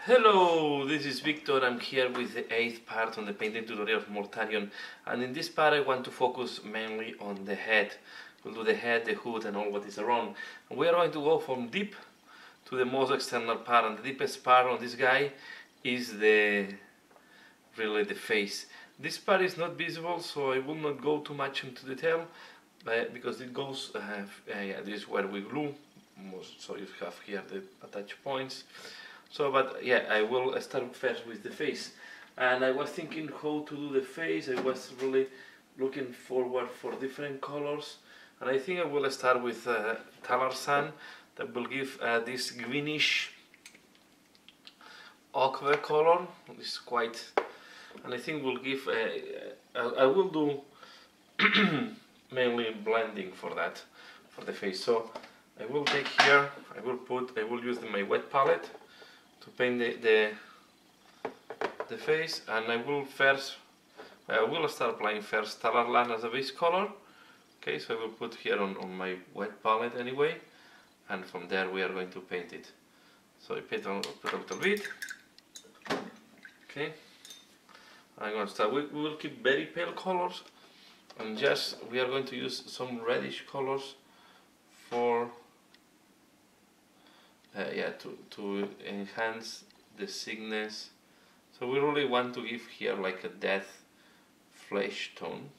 Hello, this is Victor. I'm here with the 8th part on the painting tutorial of Mortarion, and in this part I want to focus mainly on the head. We'll do the head, the hood and all what is around. And we are going to go from deep to the most external part, and the deepest part on this guy is really the face. This part is not visible, so I will not go too much into detail because it goes, this is where we glue, so you have here the attach points. So, but yeah, I will start first with the face. And I was thinking how to do the face. I was really looking forward for different colors. And I think I will start with Talar Sand that will give this greenish ochre color. It's quite, and I think will give, I will do mainly blending for that, for the face. So I will take here, I will use my wet palette to paint the face, and I will start applying first Talar Land as a base color. Okay, so I will put here on my wet palette anyway, and from there we are going to paint it. So I put a little bit. Okay, I'm going to start. We will keep very pale colors, and just we are going to use some reddish colors for to enhance the thickness. So we really want to give here like a death flesh tone.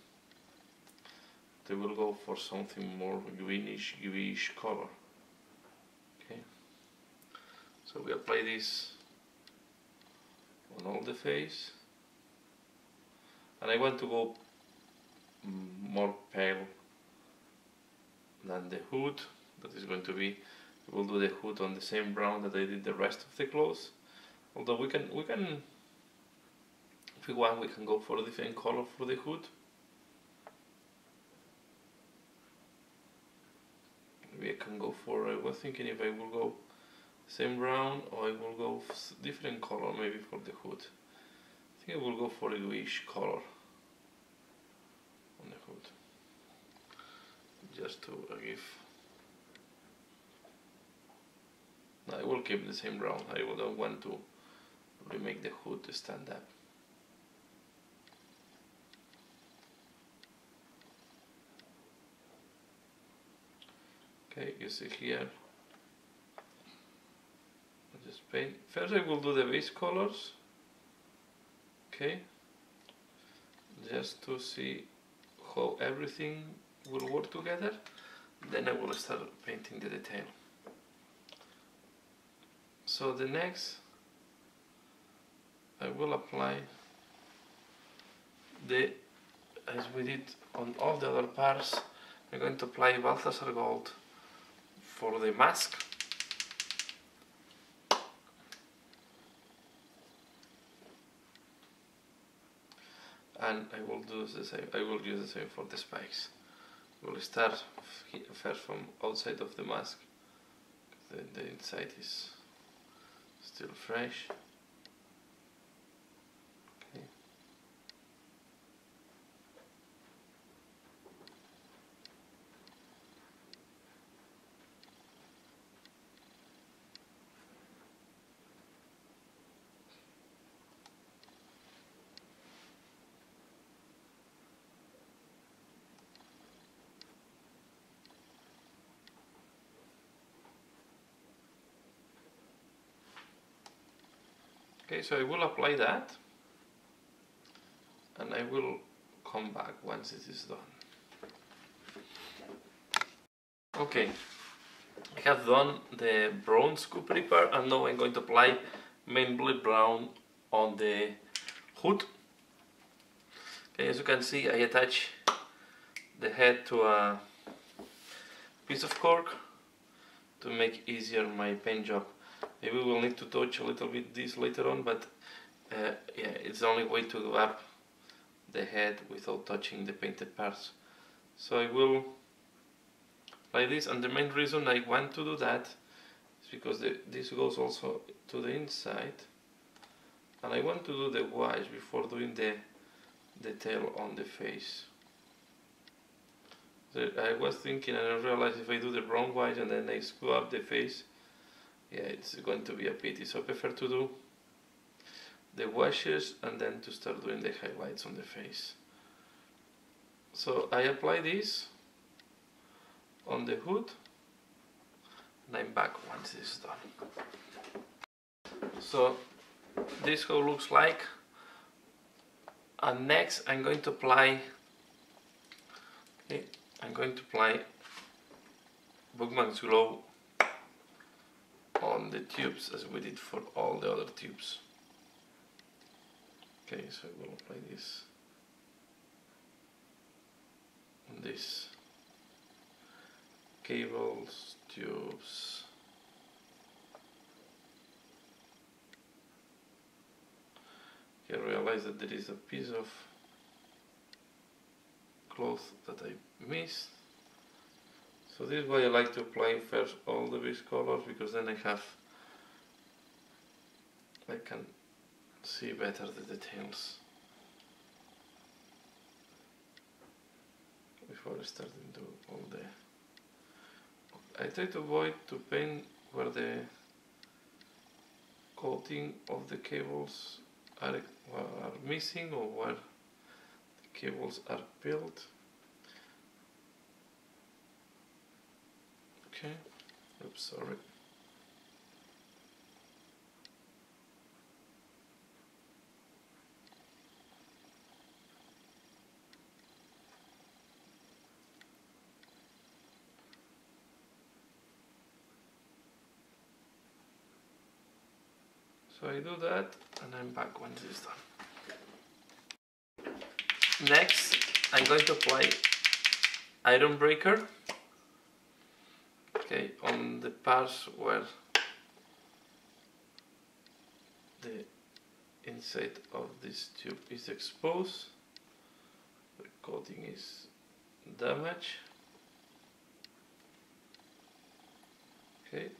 They will go for something more greenish color. Okay, so we apply this on all the face, and I want to go more pale than the hood. That is going to be, we'll do the hood on the same brown that I did the rest of the clothes. Although we can, if we want, we can go for a different color for the hood. Maybe I can go for, I was thinking if I will go same brown or I will go different color maybe for the hood. I think I will go for a greenish color on the hood, just to give. I will keep the same brown. I don't want to remake the hood to stand up. Okay, you see here. I just paint. First I will do the base colors. Okay. Just to see how everything will work together. Then I will start painting the detail. So the next, I will apply as we did on all the other parts, I'm going to apply Balthasar Gold for the mask. And I will do the same, I will use the same for the spikes. We'll start first from outside of the mask. The inside is still fresh. Okay. Okay, so I will apply that, and I will come back once it is done. Okay, I have done the bronze scoop repair, and now I'm going to apply mainly brown on the hood. Okay, as you can see, I attach the head to a piece of cork to make easier my paint job. Maybe we will need to touch a little bit this later on, but yeah, it's the only way to go up the head without touching the painted parts. So I will apply this, and the main reason I want to do that is because this goes also to the inside, and I want to do the wash before doing the detail on the face. So I was thinking, and I realized if I do the brown wash and then I screw up the face, yeah, it's going to be a pity. So I prefer to do the washes and then to start doing the highlights on the face. So I apply this on the hood and I'm back once it's done. So this is how it looks like, and next I'm going to apply Bookmarks Glow on the tubes as we did for all the other tubes. Okay, so I will apply this on this cables, tubes. I realize that there is a piece of cloth that I missed. So this is why I like to apply first all the base colors, because then I can see better the details before starting to do all the. I try to avoid to paint where the coating of the cables are missing or where the cables are peeled. Okay, oops, sorry. So I do that and I'm back once it's done. Next, I'm going to apply iron breaker, okay, on the parts where the inside of this tube is exposed, the coating is damaged. Okay.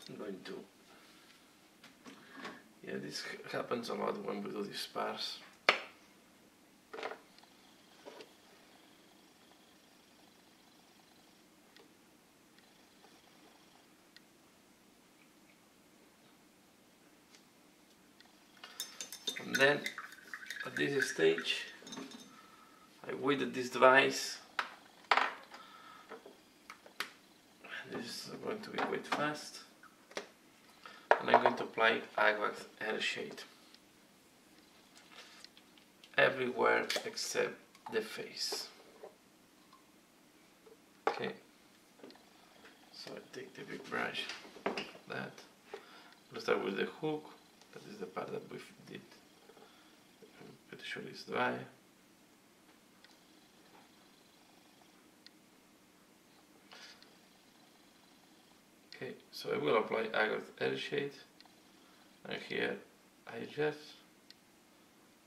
I'm going to, yeah, this happens a lot when we do these parts. And then at this stage I wait that this dries. This is going to be quite fast. And I'm going to apply Agua Air Shade everywhere except the face. Okay, so I take the big brush, that. We'll start with the hook. That is the part that we did. I'm pretty sure it's dry. Okay, so I will apply Agua Air Shade, and here I just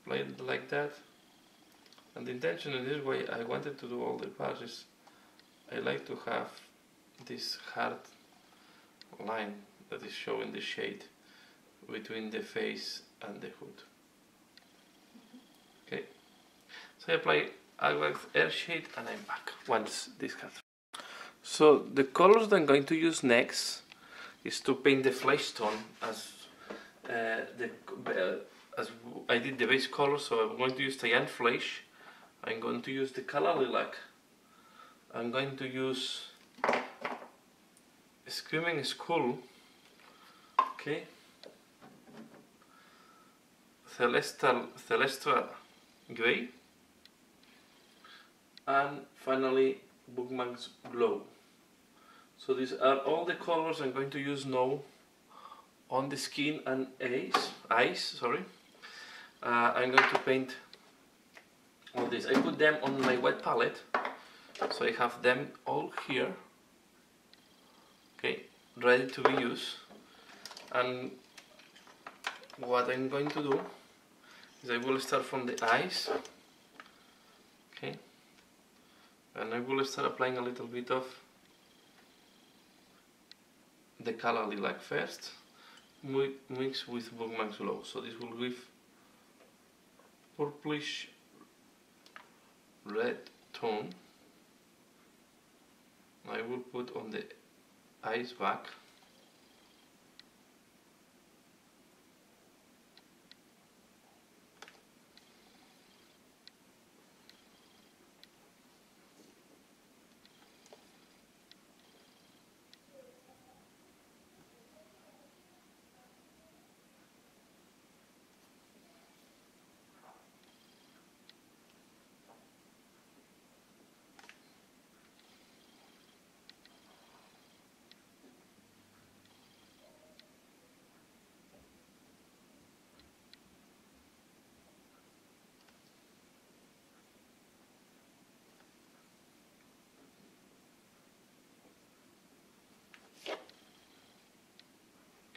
apply it like that. And the intention in this way, I wanted to do all the parts is I like to have this hard line that is showing the shade between the face and the hood. Okay, so I apply Agua Air Shade and I'm back once this has. So the colors that I'm going to use next is to paint the flesh tone as as I did the base color. So I'm going to use cyan flesh. I'm going to use the color lilac. I'm going to use Screaming Skull. Okay. Celestial Grey. And finally Bookmarks Glow. So these are all the colors I'm going to use now on the skin and eyes. Sorry. I'm going to paint all this. I put them on my wet palette, so I have them all here. Okay, ready to be used. And what I'm going to do is I will start from the eyes. Okay, and I will start applying a little bit of the color lilac first, mixed with Bookmarks Glow. So this will give purplish red tone. I will put on the ice back.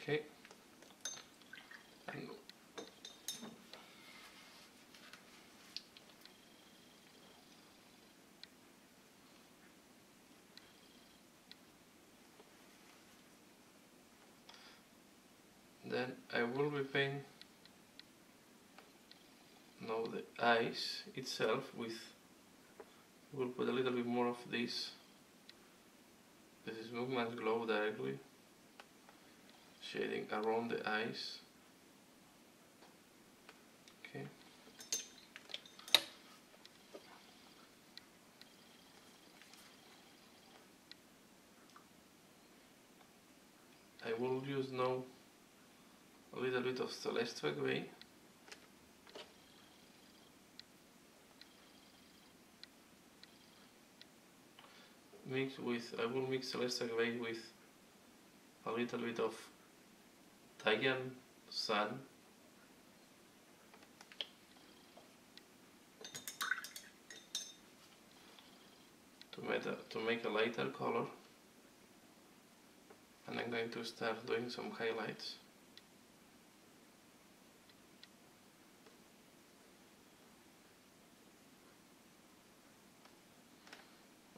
Okay. And then I will be painting now the eyes itself with, we'll put a little bit more of this. This is movement glow directly, shading around the eyes. Okay. I will use now a little bit of celestial gray. I will mix celestial gray with a little bit of Titan Sun. To make a lighter color, and I'm going to start doing some highlights.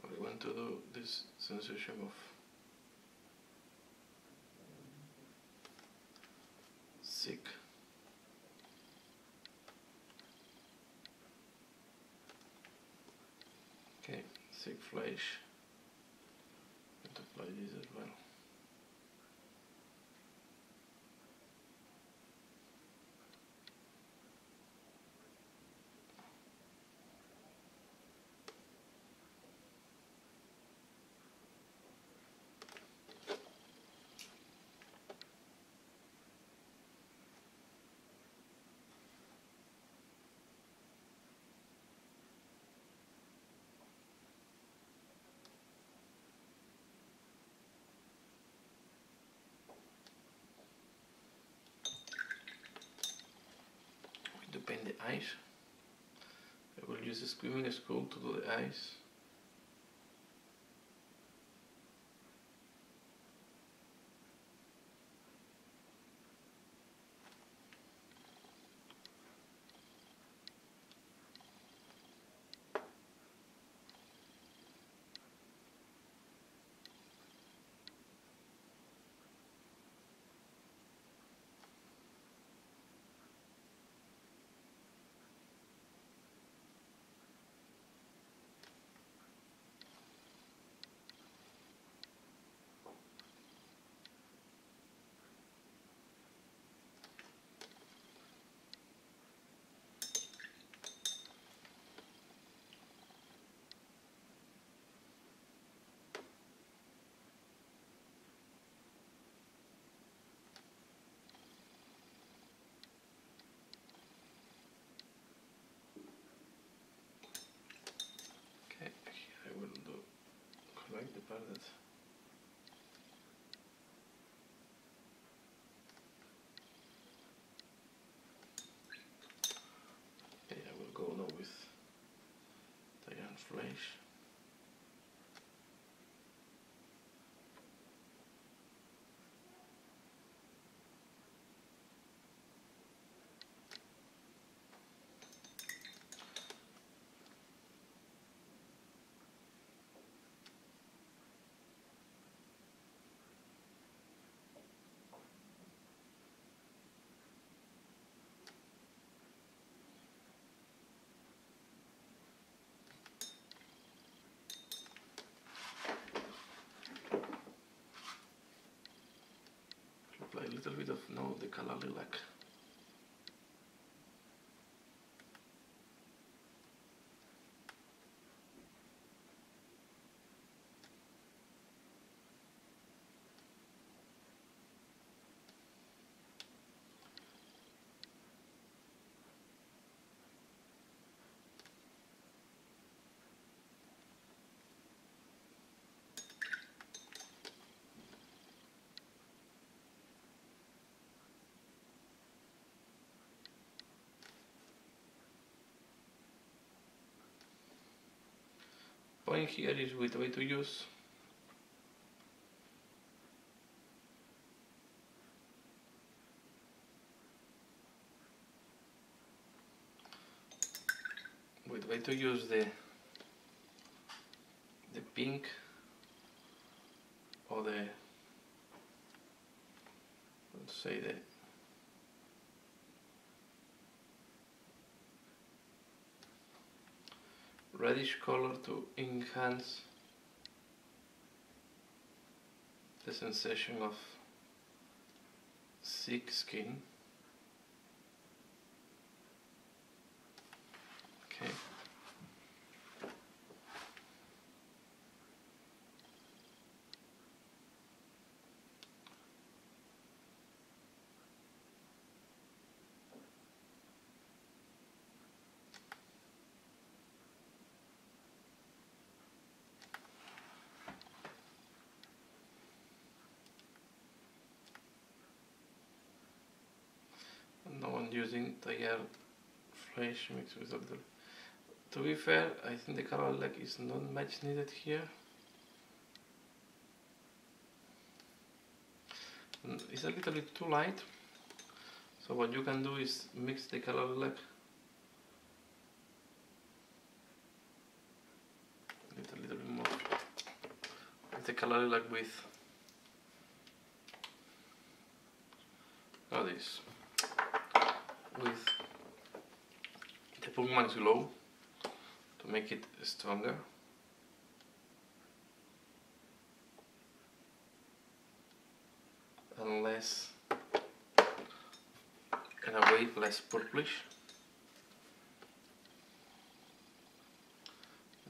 I want to do this sensation of sick. Okay, sick flesh. I'm going to apply this as well. To paint the eyes, I will use a squimming spool to do the eyes. Okay, here I will collect the part that I will go now with Titan flesh. apply a little bit of the color lilac. Point here is which way to use. Which way to use the pink or the, let's say, the reddish color to enhance the sensation of thick skin. Okay. Now I'm using tire fresh mixed with a little. To be fair, I think the color lilac is not much needed here. And it's a little bit too light. So what you can do is mix the color lilac a little bit more. With the color lilac with this. With the Pullman's Glow to make it stronger. And less, in a way, less purplish.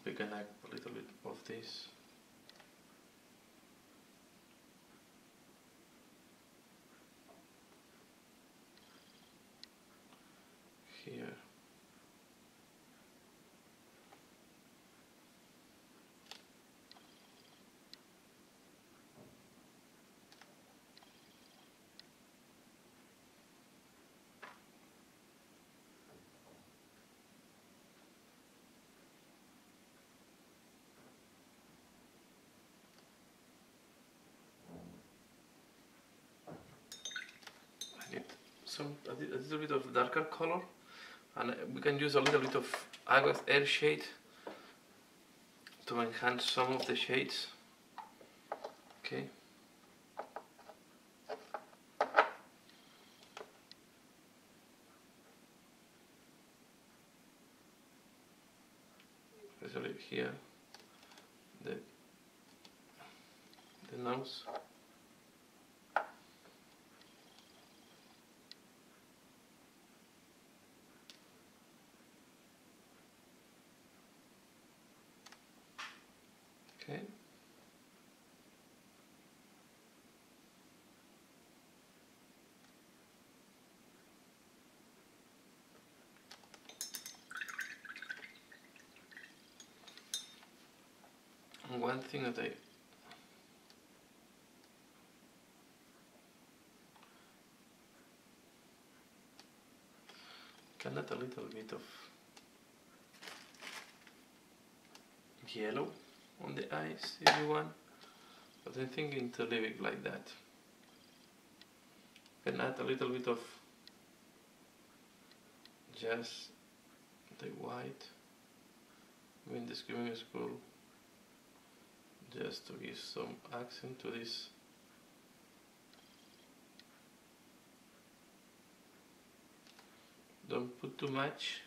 We can add a little bit of this. Here. I need a little bit of darker color. And we can use a little bit of Agatha air shade to enhance some of the shades. Okay. Especially here, the nose. Okay. And one thing that I can add a little bit of yellow on the eyes if you want, but I'm thinking to leave it like that. You can add a little bit of just the white when the skimming is cool, just to give some accent to this. Don't put too much.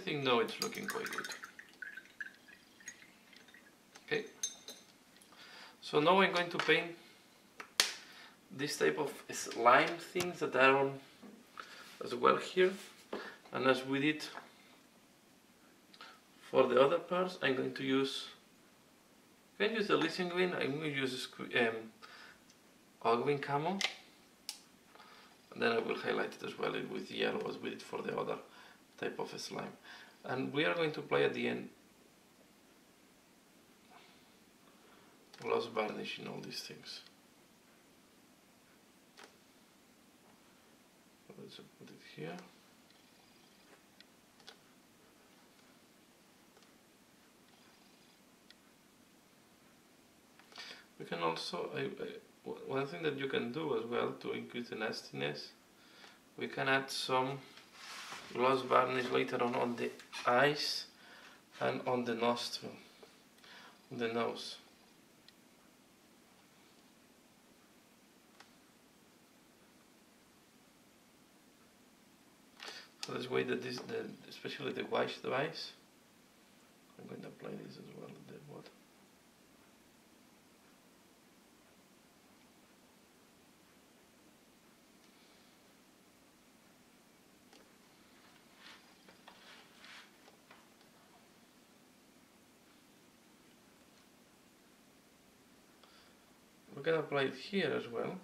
think now it's looking quite good. Okay. So now I'm going to paint this type of slime things that are on as well here, and as we did for the other parts, I'm going to use the Elysian green. I'm going to use Ogwin camo, and then I will highlight it as well with yellow as we did for the other type of slime. And we are going to apply at the end gloss varnish in all these things. Let's put it here. We can also, one thing that you can do as well to increase the nastiness, we can add some gloss varnish later on the eyes and on the nostril, on the nose. So this way that especially the white eyes, I'm going to apply this as well at the bottom. We can apply it here as well.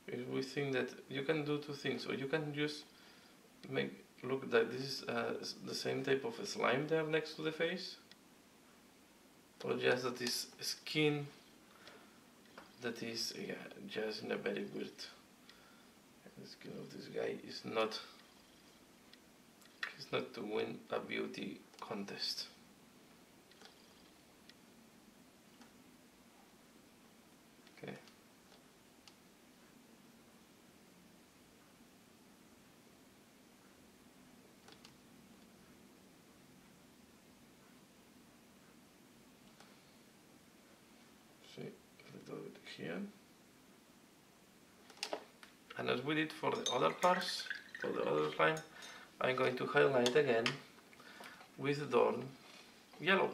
If we think that you can do two things, or you can just look that this is the same type of slime there next to the face, or just that is skin that is just in a very weird. The skin of this guy is not. It's not to win a beauty contest. Okay. See a little bit here. And as we did for the other parts, for the other slime, I'm going to highlight again with Dawn yellow.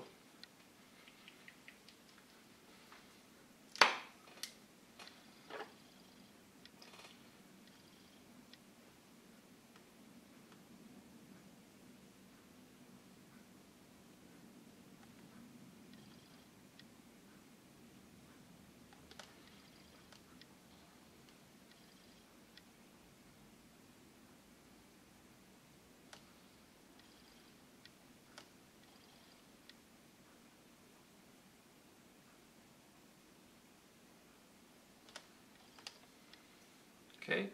Okay.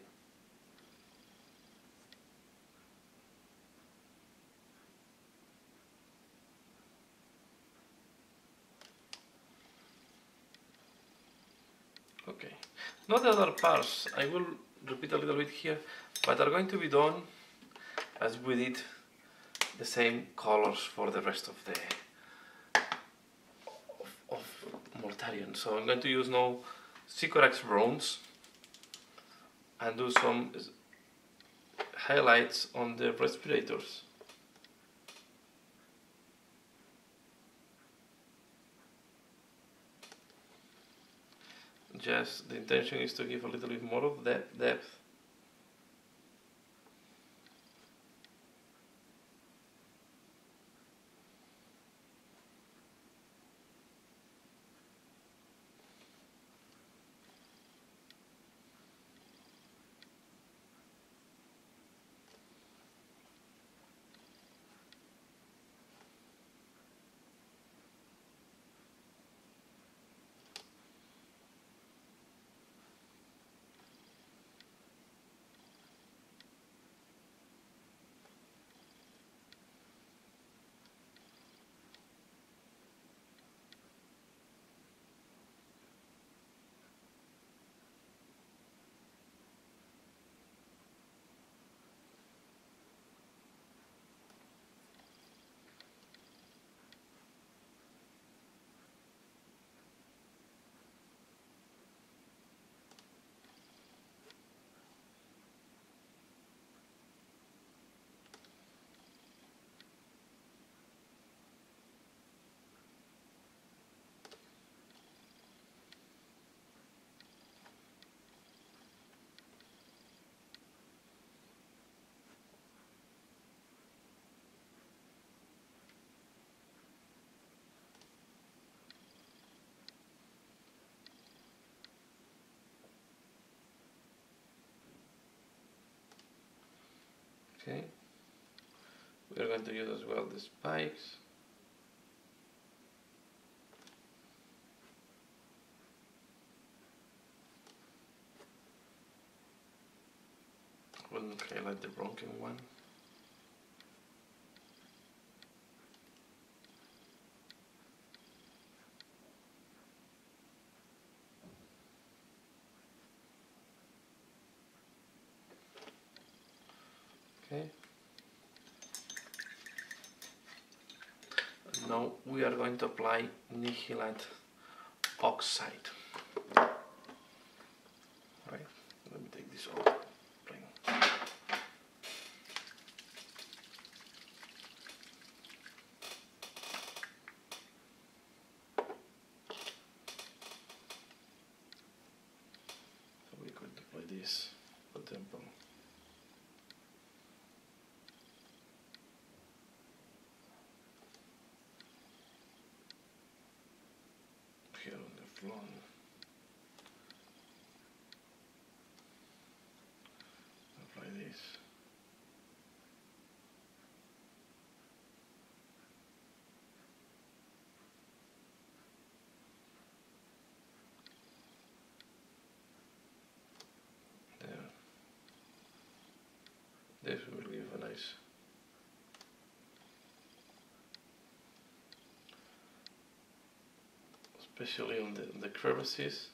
Okay. Not the other parts, I will repeat a little bit here, but are going to be done as we did the same colors for the rest of the of Mortarion. So I'm going to use now Sycorax bronze and do some highlights on the respirators. Just the intention is to give a little bit more of depth. Okay, we are going to use as well the spikes. We'll highlight the broken one. Okay. And now we are going to apply Nihilate oxide. Right. Let me take this off. So we're going to apply this, for example. Here on the floor. Apply this. There. This will give a nice especially on the crevices.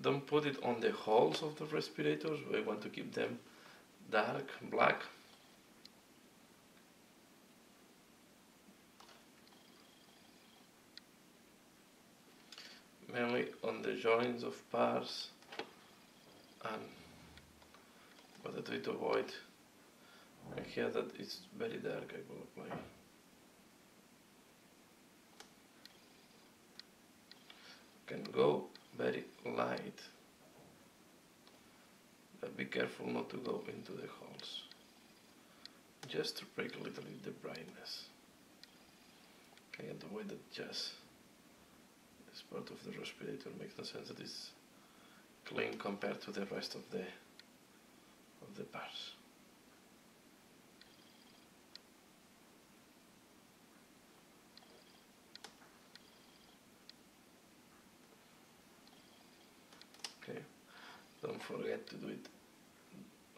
Don't put it on the holes of the respirators. We want to keep them dark, black. Mainly on the joints of parts, and what I try to avoid, and here that it's very dark, I will apply. Can go very light, but be careful not to go into the holes, just to break a little bit the brightness. Okay, and the way that just this part of the respirator makes no sense that it's clean compared to the rest of the parts. Okay, don't forget to do it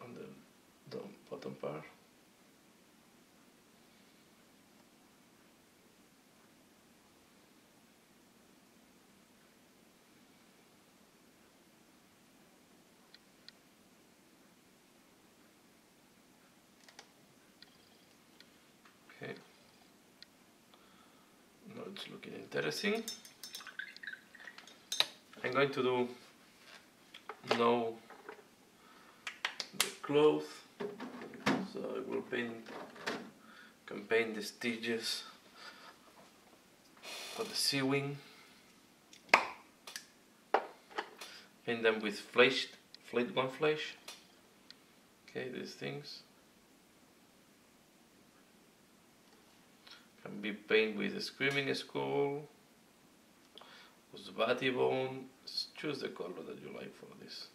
on the bottom part. Okay, now it's looking interesting. I'm going to do now the cloth, so I will paint the stitches for the sewing. Paint them with flesh one flesh. Okay, these things can be painted with a screaming skull, Usbati bone. Choose the color that you like for this.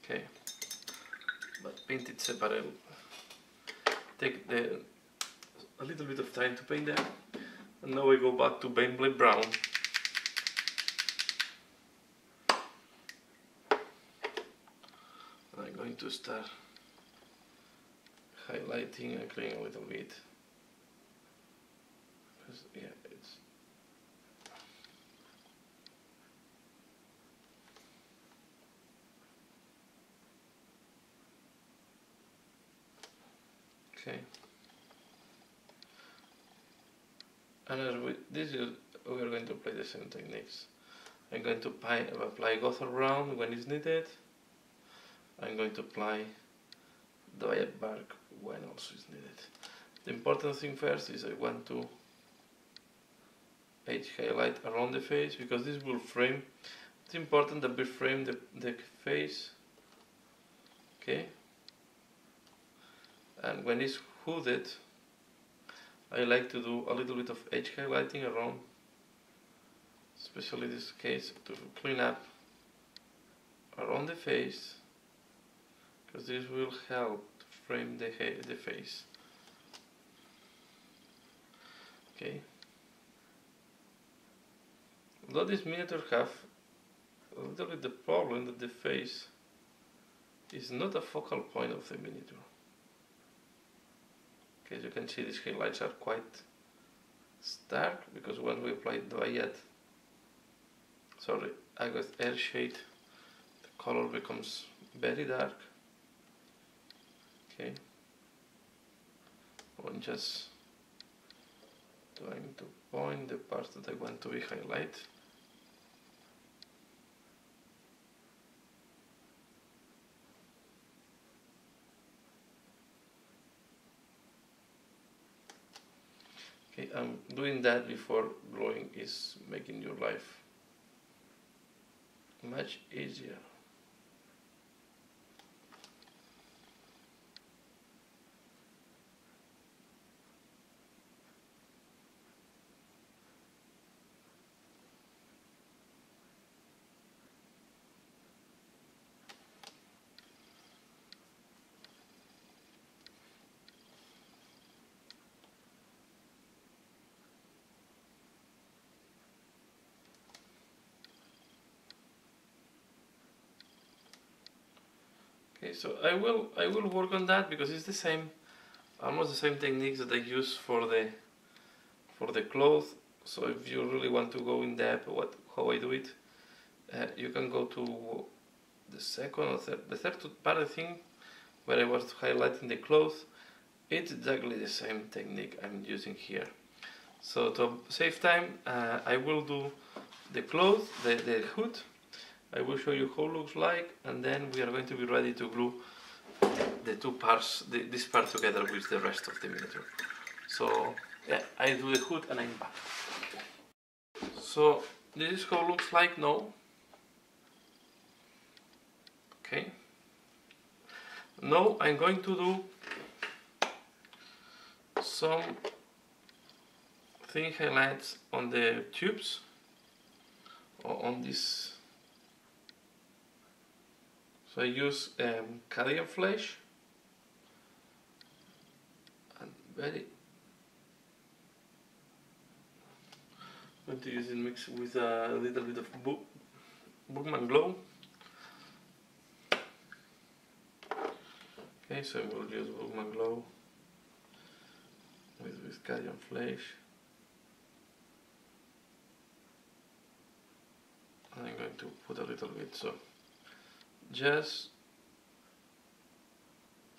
Okay, but paint it separate. Take a little bit of time to paint them, and now we go back to Bainblade brown. I'm going to start highlighting and cleaning a little bit. Yeah, it's okay. And as we are going to apply the same techniques. I'm going to apply Gothard brown when it's needed. I'm going to apply Dryad bark when also is needed. The important thing first is I want to highlight around the face, because this will frame. It's important that we frame the face. Okay, And when it's hooded, I like to do a little bit of edge highlighting around, especially this case, to clean up around the face, because this will help to frame the face. Okay. Although these miniatures have a little bit the problem that the face is not a focal point of the miniature. Okay, as you can see, these highlights are quite stark because when we apply agate air shade, the color becomes very dark. Okay, I'm just trying to point the parts that I want to be highlighted. Okay, I'm doing that before drawing is making your life much easier. Okay, so I will work on that because it's the same, almost the same techniques that I use for the cloth. So if you really want to go in depth how I do it, you can go to the second or the third part of the thing where I was highlighting the cloth. It's exactly the same technique I'm using here. So to save time, I will do the cloth, the hood. I will show you how it looks like, and then we are going to be ready to glue the two parts, this part together with the rest of the miniature. So yeah, I do the hood and I'm back. So this is how it looks like now. Okay. Now I'm going to do some thin highlights on the tubes or on this. So I use carrion flesh and I'm going to use it mixed with a little bit of Bookman glue. Okay, so we'll use Bookman glue with carrion flesh. And I'm going to put a little bit, so just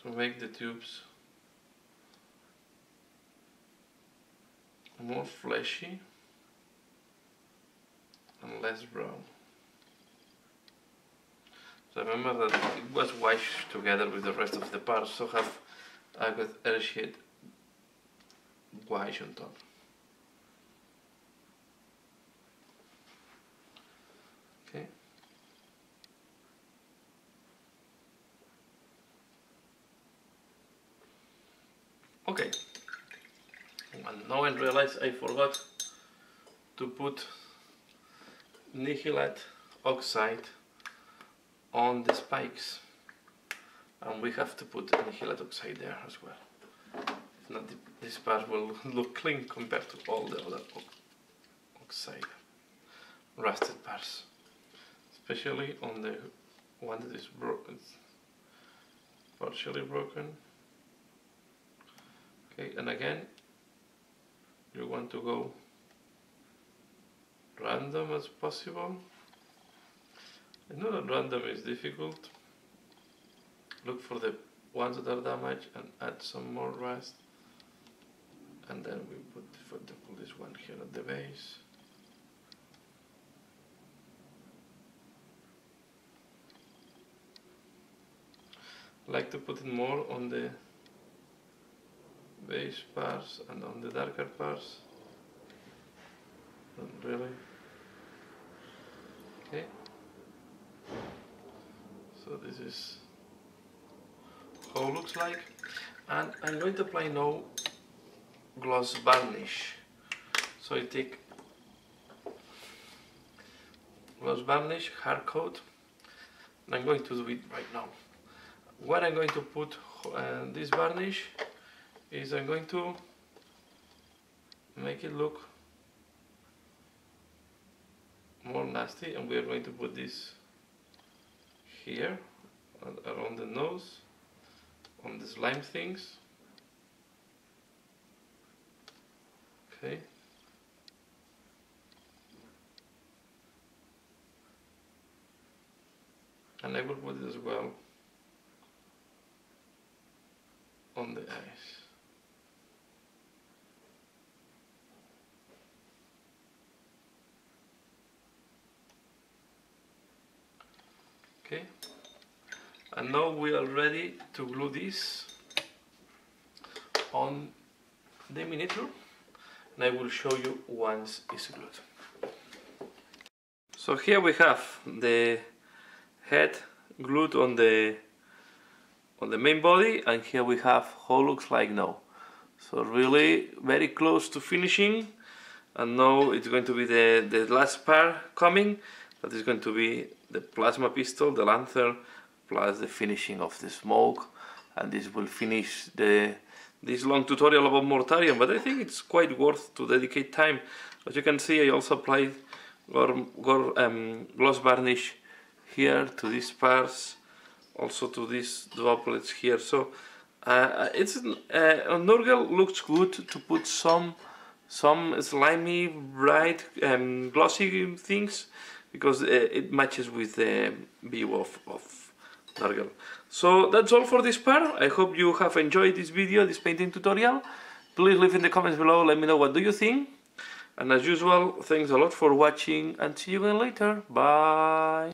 to make the tubes more fleshy and less brown. So remember that it was washed together with the rest of the parts, so have a good air shade wash on top. Okay. Okay. And now I realize I forgot to put Nihilate oxide on the spikes, and we have to put Nihilate oxide there as well. If not, this part will look clean compared to all the other oxide rusted parts, especially on the one that is broken, partially broken. Okay, and again, you want to go random as possible. I know that random is difficult. Look for the ones that are damaged and add some more rust. And then we put, for example, this one here at the base. I like to put it more on the base parts and on the darker parts. Not really. Okay. So this is how it looks like. And I'm going to apply now gloss varnish. So I take gloss varnish, hard coat, and I'm going to do it right now. Where I'm going to put this varnish is I'm going to make it look more nasty, and we are going to put this here around the nose, on the slime things. Okay. And I will put it as well on the eyes. Okay. And now we are ready to glue this on the miniature, and I will show you once it's glued. So here we have the head glued on the main body, and here we have how it looks like now. So really very close to finishing, and now it's going to be the last part coming. That is going to be the plasma pistol, the lantern, plus the finishing of the smoke, and this will finish this long tutorial about Mortarion. But I think it's quite worth to dedicate time. As you can see, I also applied gloss varnish here to these parts, also to these droplets here. So it's on Nurgle looks good to put some slimy, bright, glossy things, because it matches with the view of Nurgle. So that's all for this part. I hope you have enjoyed this video, this painting tutorial. Please leave in the comments below, let me know what do you think. And as usual, thanks a lot for watching, and see you again later. Bye.